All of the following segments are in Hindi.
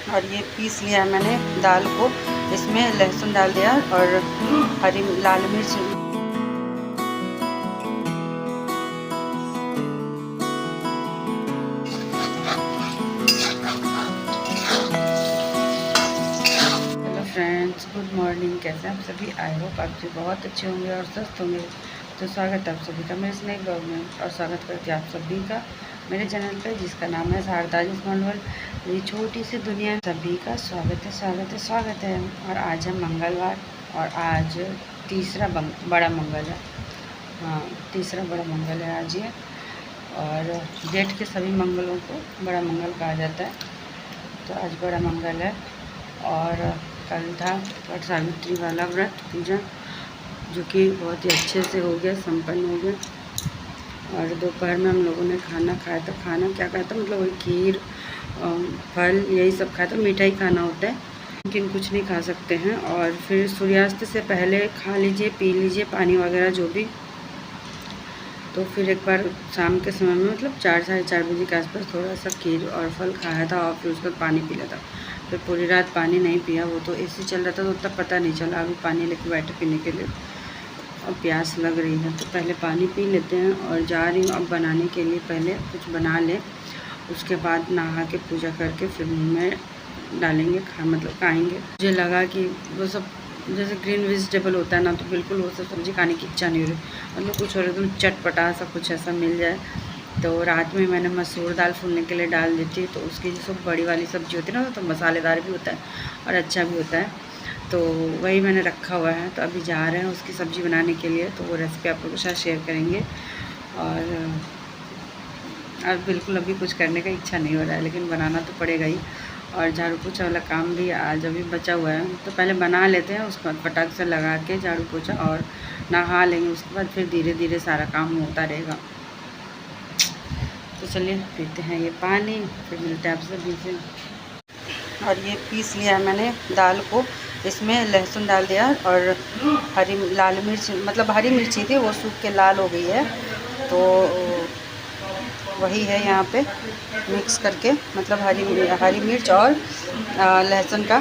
और ये पीस लिया है मैंने दाल को। इसमें लहसुन डाल दिया और हरी लाल मिर्च। Hello friends, good morning. कैसे हैं आप सभी? आई होप आप सभी बहुत अच्छे होंगे और स्वस्थ होंगे। तो स्वागत है आप सभी का मेरे नए ब्लॉग में, और स्वागत करती हूँ आप सभी का मेरे चैनल पर, जिसका नाम है शारदाज स्मॉल वर्ल्ड। ये छोटी सी दुनिया। सभी का स्वागत है, स्वागत है, स्वागत है। और आज है मंगलवार, और आज तीसरा बड़ा मंगल है। हाँ, तीसरा बड़ा मंगल है आज ये। और जेठ के सभी मंगलों को बड़ा मंगल कहा जाता है, तो आज बड़ा मंगल है। और कल था वट सावित्री वाला व्रत पूजा, जो कि बहुत ही अच्छे से हो गया, संपन्न हो गया। और दोपहर में हम लोगों ने खाना खाया था। खाना क्या खाया था, मतलब वही खीर, फल, यही सब खाया था। मीठा ही खाना होता है, लेकिन कुछ नहीं खा सकते हैं। और फिर सूर्यास्त से पहले खा लीजिए, पी लीजिए पानी वगैरह जो भी। तो फिर एक बार शाम के समय में, मतलब 4 साढ़े 4 बजे के आसपास थोड़ा सा खीर और फल खाया था, और फिर उसके बाद पानी पी लिया था। फिर पूरी रात पानी नहीं पिया, वो तो एसी चल रहा था तो उतना पता नहीं चला। अभी पानी लेके बैठे पीने के लिए, और प्यास लग रही है, तो पहले पानी पी लेते हैं। और जा रही हूँ अब बनाने के लिए। पहले कुछ बना लें, उसके बाद नहा के पूजा करके फिर मुँह में डालेंगे, मतलब खाएँगे। मुझे लगा कि वो सब जैसे ग्रीन वेजिटेबल होता है ना, तो बिल्कुल वो सब सब्ज़ी खाने की इच्छा नहीं हो रही, मतलब कुछ और एकदम चटपटा सा कुछ ऐसा मिल जाए। तो रात में मैंने मसूर दाल फूलने के लिए डाल दी थी, तो उसकी जो सब बड़ी वाली सब्ज़ी होती है ना, तो मसालेदार भी होता है और अच्छा भी होता है, तो वही मैंने रखा हुआ है। तो अभी जा रहे हैं उसकी सब्ज़ी बनाने के लिए, तो वो रेसिपी आप लोगों के साथ शेयर करेंगे। और बिल्कुल अभी कुछ करने का इच्छा नहीं हो रहा है, लेकिन बनाना तो पड़ेगा ही। और झाड़ू पोछा वाला काम भी आज अभी बचा हुआ है, तो पहले बना लेते हैं, उसके बाद फटाक से लगा के झाड़ू पोछा और नहा लेंगे। उसके बाद फिर धीरे धीरे सारा काम होता रहेगा। तो चलिए पीते हैं ये पानी, फिर मिलते हैं आप सभी से। और ये पीस लिया है मैंने दाल को। इसमें लहसुन डाल दिया और हरी लाल मिर्च, मतलब हरी मिर्ची थी, वो सूख के लाल हो गई है, तो वही है यहाँ पे मिक्स करके, मतलब हरी मिर्च और लहसुन का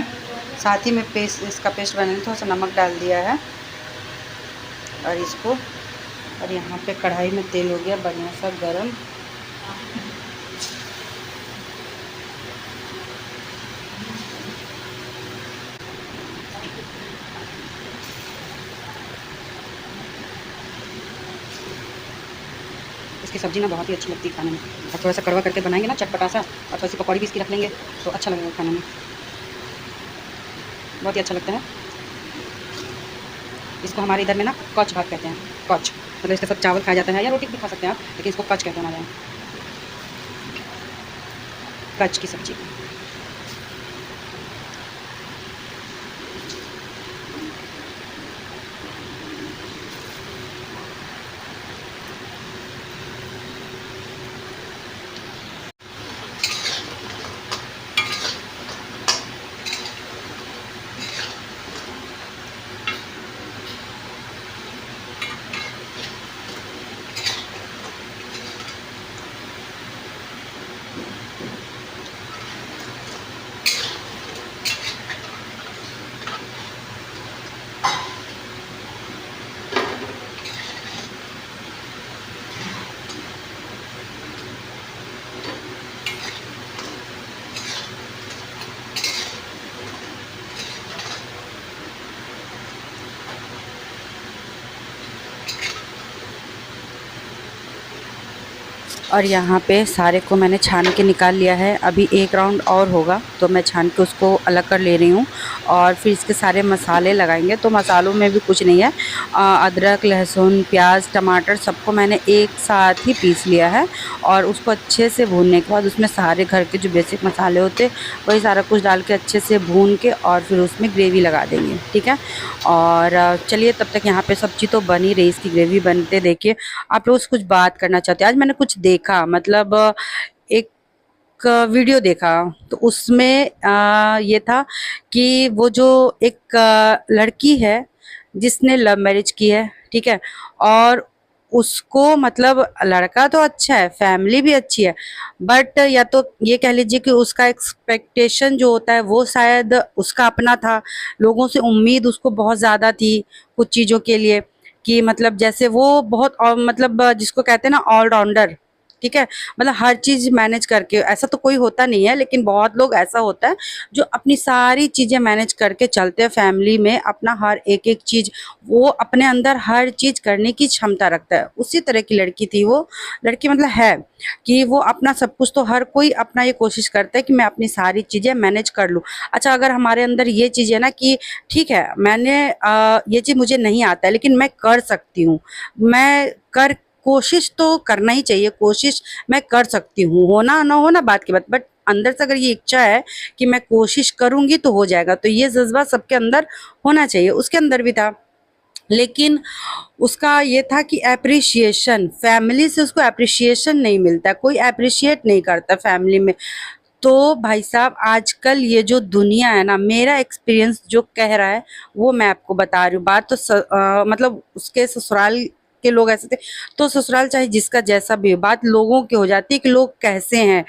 साथ ही में पेस्ट, इसका पेस्ट बनाने थोड़ा सा नमक डाल दिया है। और इसको, और यहाँ पे कढ़ाई में तेल हो गया बढ़िया सा गरम। इसकी सब्ज़ी ना बहुत ही अच्छी लगती है खाने में, और थोड़ा सा कड़वा करके बनाएंगे ना, चटपटा सा, और थोड़ी सी पकौड़ी भी इसकी रख लेंगे, तो अच्छा लगेगा खाने में, बहुत ही अच्छा लगता है। इसको हमारे इधर में ना कच भात कहते हैं। कच मतलब इसके साथ चावल खाया जाता है, या रोटी भी खा सकते हैं आप, लेकिन इसको कच कहते हैं हमारे यहाँ, कच की सब्ज़ी। और यहाँ पे सारे को मैंने छान के निकाल लिया है। अभी एक राउंड और होगा, तो मैं छान के उसको अलग कर ले रही हूँ। और फिर इसके सारे मसाले लगाएंगे। तो मसालों में भी कुछ नहीं है, अदरक, लहसुन, प्याज, टमाटर सबको मैंने एक साथ ही पीस लिया है। और उसको अच्छे से भूनने के बाद उसमें सारे घर के जो बेसिक मसाले होते, वही सारा कुछ डाल के अच्छे से भून के, और फिर उसमें ग्रेवी लगा देंगे, ठीक है। और चलिए तब तक यहाँ पे सब्जी तो बन ही रही, इसकी ग्रेवी बनते देखिए। आप लोग से कुछ बात करना चाहते हैं। आज मैंने कुछ देखा, मतलब एक वीडियो देखा, तो उसमें ये था कि वो जो एक लड़की है जिसने लव मैरिज की है, ठीक है, और उसको मतलब लड़का तो अच्छा है, फैमिली भी अच्छी है, बट या तो ये कह लीजिए कि उसका एक्सपेक्टेशन जो होता है वो शायद उसका अपना था, लोगों से उम्मीद उसको बहुत ज़्यादा थी कुछ चीज़ों के लिए, कि मतलब जैसे वो बहुत मतलब जिसको कहते हैं ना ऑलराउंडर, ठीक है, मतलब हर चीज़ मैनेज करके, ऐसा तो कोई होता नहीं है लेकिन बहुत लोग ऐसा होता है जो अपनी सारी चीज़ें मैनेज करके चलते हैं फैमिली में, अपना हर एक एक चीज़, वो अपने अंदर हर चीज़ करने की क्षमता रखता है। उसी तरह की लड़की थी वो, लड़की मतलब है कि वो अपना सब कुछ, तो हर कोई अपना ये कोशिश करता है कि मैं अपनी सारी चीज़ें मैनेज कर लूँ। अच्छा, अगर हमारे अंदर ये चीज़ है ना कि ठीक है, मैंने ये चीज़ मुझे नहीं आता है लेकिन मैं कर सकती हूँ, मैं कर कोशिश तो करना ही चाहिए, कोशिश मैं कर सकती हूँ, होना ना होना बात की बात, बट अंदर से अगर ये इच्छा है कि मैं कोशिश करूँगी तो हो जाएगा, तो ये जज़्बा सबके अंदर होना चाहिए, उसके अंदर भी था। लेकिन उसका ये था कि एप्रिसिएशन, फैमिली से उसको एप्रिसिएशन नहीं मिलता, कोई एप्रिशिएट नहीं करता फैमिली में। तो भाई साहब, आजकल ये जो दुनिया है ना, मेरा एक्सपीरियंस जो कह रहा है वो मैं आपको बता रही हूँ। बात तो मतलब उसके ससुराल के लोग ऐसे थे, तो ससुराल चाहे जिसका जैसा भी हो, बात लोगों की हो जाती है कि लोग कैसे हैं।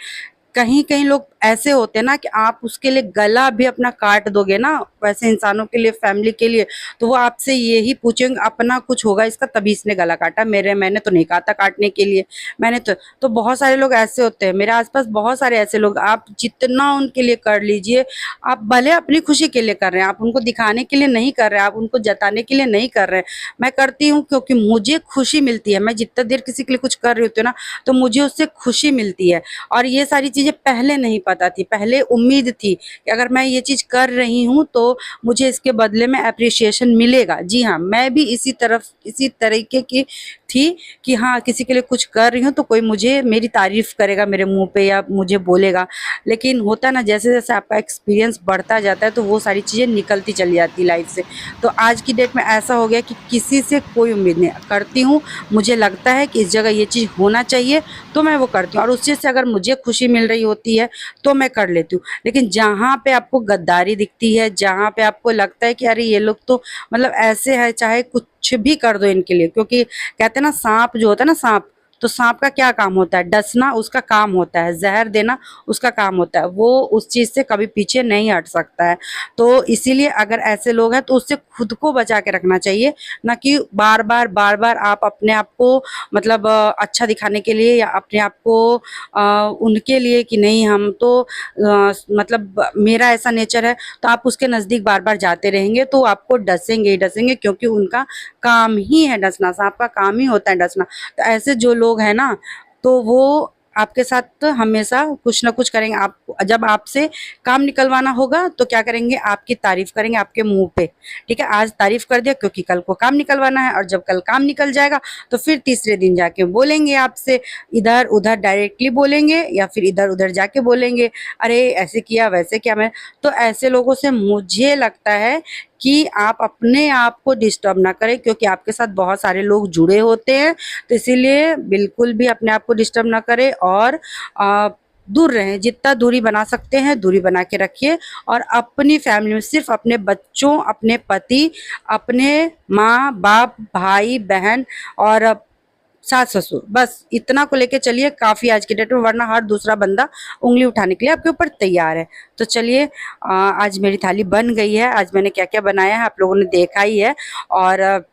कहीं कहीं लोग ऐसे होते हैं ना कि आप उसके लिए गला भी अपना काट दोगे ना, वैसे इंसानों के लिए, फैमिली के लिए, तो वो आपसे यही पूछेंगे अपना कुछ होगा इसका तभी इसने गला काटा, मैंने तो नहीं कहा था काटने के लिए, मैंने तो बहुत सारे लोग ऐसे होते हैं, मेरे आसपास बहुत सारे ऐसे लोग, आप जितना उनके लिए कर लीजिए, आप भले अपनी खुशी के लिए कर रहे हैं, आप उनको दिखाने के लिए नहीं कर रहे हैं, आप उनको जताने के लिए नहीं कर रहे हैं। मैं करती हूँ क्योंकि मुझे खुशी मिलती है, मैं जितना देर किसी के लिए कुछ कर रही होती हूँ ना, तो मुझे उससे खुशी मिलती है। और ये सारी चीज़ें पहले नहीं पता थी, पहले उम्मीद थी कि अगर मैं ये चीज़ कर रही हूँ तो मुझे इसके बदले में एप्रिसिएशन मिलेगा। जी हाँ, मैं भी इसी तरीके की थी कि हाँ, किसी के लिए कुछ कर रही हूँ तो कोई मुझे मेरी तारीफ़ करेगा मेरे मुँह पे या मुझे बोलेगा। लेकिन होता है ना, जैसे-जैसे आपका एक्सपीरियंस बढ़ता जाता है तो वो सारी चीज़ें निकलती चली जाती है लाइफ़ से। तो आज की डेट में ऐसा हो गया कि किसी से कोई उम्मीद नहीं करती हूँ, मुझे लगता है कि इस जगह ये चीज़ होना चाहिए तो मैं वो करती हूँ, और उस चीज़ से अगर मुझे खुशी मिल रही होती है तो मैं कर लेती हूँ। लेकिन जहाँ पे आपको गद्दारी दिखती है, जहाँ पे आपको लगता है कि अरे ये लोग तो मतलब ऐसे है, चाहे कुछ भी कर दो इनके लिए, क्योंकि कहते हैं ना सांप जो होता है ना, सांप, तो सांप का क्या काम होता है, डसना उसका काम होता है, जहर देना उसका काम होता है, वो उस चीज़ से कभी पीछे नहीं हट सकता है। तो इसीलिए अगर ऐसे लोग हैं तो उससे खुद को बचा के रखना चाहिए, ना कि बार बार आप अपने आप को मतलब अच्छा दिखाने के लिए या अपने आप को उनके लिए कि नहीं हम तो मतलब मेरा ऐसा नेचर है, तो आप उसके नज़दीक बार बार जाते रहेंगे तो आपको डसेंगे ही डसेंगे, क्योंकि उनका काम ही है डसना, सांप का काम ही होता है डसना। तो ऐसे जो लोग हैं ना, तो वो आपके साथ हमेशा कुछ ना कुछ करेंगे। आप जब आपसे काम निकलवाना होगा तो क्या करेंगे, आपकी तारीफ करेंगे आपके मुंह पे, ठीक है, आज तारीफ कर दिया क्योंकि कल को काम निकलवाना है, और जब कल काम निकल जाएगा तो फिर तीसरे दिन जाके बोलेंगे आपसे, इधर उधर डायरेक्टली बोलेंगे या फिर इधर उधर जाके बोलेंगे, अरे ऐसे किया वैसे किया। मैं तो ऐसे लोगों से मुझे लगता है कि आप अपने आप को डिस्टर्ब ना करें, क्योंकि आपके साथ बहुत सारे लोग जुड़े होते हैं, तो इसीलिए बिल्कुल भी अपने आप को डिस्टर्ब ना करें, और दूर रहें, जितना दूरी बना सकते हैं दूरी बना के रखिए, और अपनी फैमिली में सिर्फ अपने बच्चों, अपने पति, अपने माँ बाप, भाई बहन और सास ससुर, बस इतना को लेके चलिए, काफ़ी आज की डेट में, वरना हर दूसरा बंदा उंगली उठाने के लिए आपके ऊपर तैयार है। तो चलिए, आज मेरी थाली बन गई है, आज मैंने क्या क्या बनाया है आप लोगों ने देखा ही है, और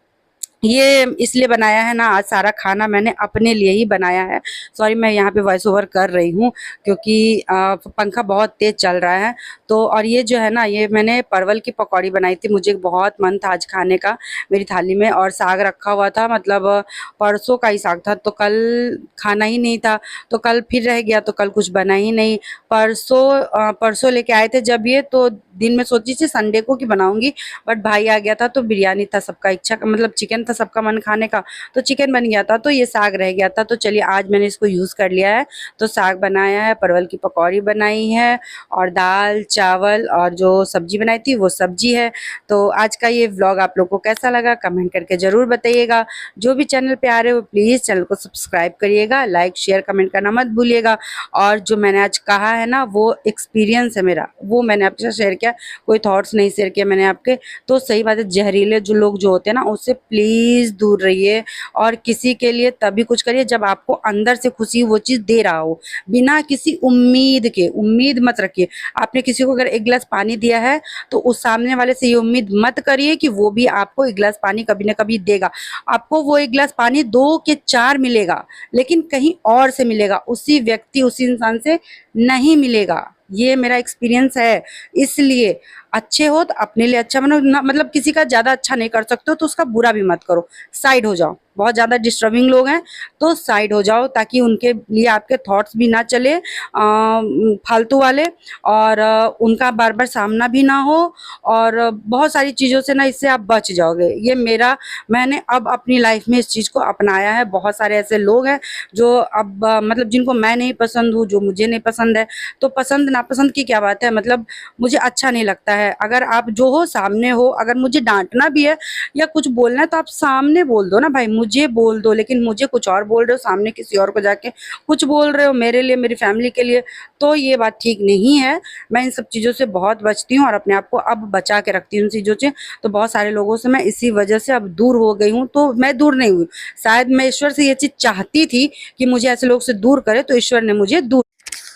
ये इसलिए बनाया है ना, आज सारा खाना मैंने अपने लिए ही बनाया है। सॉरी, मैं यहाँ पे वॉइस ओवर कर रही हूँ क्योंकि पंखा बहुत तेज़ चल रहा है। तो और ये जो है ना, ये मैंने परवल की पकौड़ी बनाई थी, मुझे बहुत मन था आज खाने का मेरी थाली में, और साग रखा हुआ था, मतलब परसों का ही साग था, तो कल खाना ही नहीं था, तो कल फिर रह गया, तो कल कुछ बना ही नहीं। परसों लेके आए थे जब ये, तो दिन में सोची थी संडे को कि बनाऊंगी, बट भाई आ गया था तो बिरयानी था, सबका इच्छा का मतलब चिकन था सबका मन खाने का, तो चिकन बन गया था, तो ये साग रह गया था, तो चलिए आज मैंने इसको यूज़ कर लिया है। तो साग बनाया है, परवल की पकौड़ी बनाई है, और दाल चावल और जो सब्जी बनाई थी वो सब्जी है। तो आज का ये व्लॉग आप लोग को कैसा लगा कमेंट करके ज़रूर बताइएगा। जो भी चैनल पे आ रहे हो प्लीज़ चैनल को सब्सक्राइब करिएगा, लाइक शेयर कमेंट करना मत भूलिएगा। और जो मैंने आज कहा है ना, वो एक्सपीरियंस है मेरा, वो मैंने आपके साथ शेयर किया, किया, कोई थॉट्स नहीं शेयर किया मैंने आपके। तो सही बात है, जहरीले जो लोग जो होते हैं ना, उससे प्लीज़ दूर रहिए। और किसी के लिए तभी कुछ करिए जब आपको अंदर से खुशी वो चीज़ दे रहा हो, बिना किसी उम्मीद के। उम्मीद मत रखिए। आपने किसी को अगर एक गिलास पानी दिया है, तो उस सामने वाले से ये उम्मीद मत करिए कि वो भी आपको एक गिलास पानी कभी ना कभी देगा। आपको वो एक गिलास पानी 2 के 4 मिलेगा, लेकिन कहीं और से मिलेगा, उसी व्यक्ति, उसी इंसान से नहीं मिलेगा। ये मेरा एक्सपीरियंस है। इसलिए अच्छे हो तो अपने लिए अच्छा बनो ना, मतलब किसी का ज़्यादा अच्छा नहीं कर सकते हो तो उसका बुरा भी मत करो, साइड हो जाओ। बहुत ज़्यादा डिस्टर्बिंग लोग हैं तो साइड हो जाओ, ताकि उनके लिए आपके थॉट्स भी ना चले फालतू वाले, और उनका बार बार सामना भी ना हो, और बहुत सारी चीज़ों से ना इससे आप बच जाओगे। ये मेरा, मैंने अब अपनी लाइफ में इस चीज़ को अपनाया है। बहुत सारे ऐसे लोग हैं जो अब मतलब जिनको मैं नहीं पसंद हूँ, जो मुझे नहीं पसंद है। तो पसंद नापसंद की क्या बात है, मतलब मुझे अच्छा नहीं लगता है। अगर आप जो हो सामने हो, अगर मुझे डांटना भी है या कुछ बोलना है तो आप सामने बोल दो ना भाई, मुझे बोल दो। लेकिन मुझे कुछ और बोल रहे हो, सामने किसी और को जाके कुछ बोल रहे हो मेरे लिए, मेरी फैमिली के लिए, तो ये बात ठीक नहीं है। मैं इन सब चीज़ों से बहुत बचती हूँ और अपने आप को अब बचा के रखती हूँ इन चीज़ों से। तो बहुत सारे लोगों से मैं इसी वजह से अब दूर हो गई हूँ। तो मैं दूर नहीं हुई, शायद मैं ईश्वर से ये चीज़ चाहती थी कि मुझे ऐसे लोग से दूर करे, तो ईश्वर ने मुझे दूर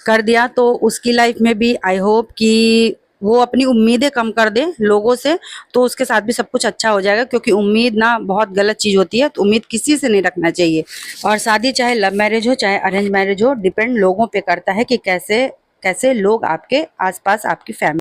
कर दिया। तो उसकी लाइफ में भी आई होप कि वो अपनी उम्मीदें कम कर दे लोगों से, तो उसके साथ भी सब कुछ अच्छा हो जाएगा। क्योंकि उम्मीद ना बहुत गलत चीज़ होती है, तो उम्मीद किसी से नहीं रखना चाहिए। और शादी चाहे लव मैरिज हो चाहे अरेंज मैरिज हो, डिपेंड लोगों पे करता है कि कैसे कैसे लोग आपके आसपास, आपकी फैमिली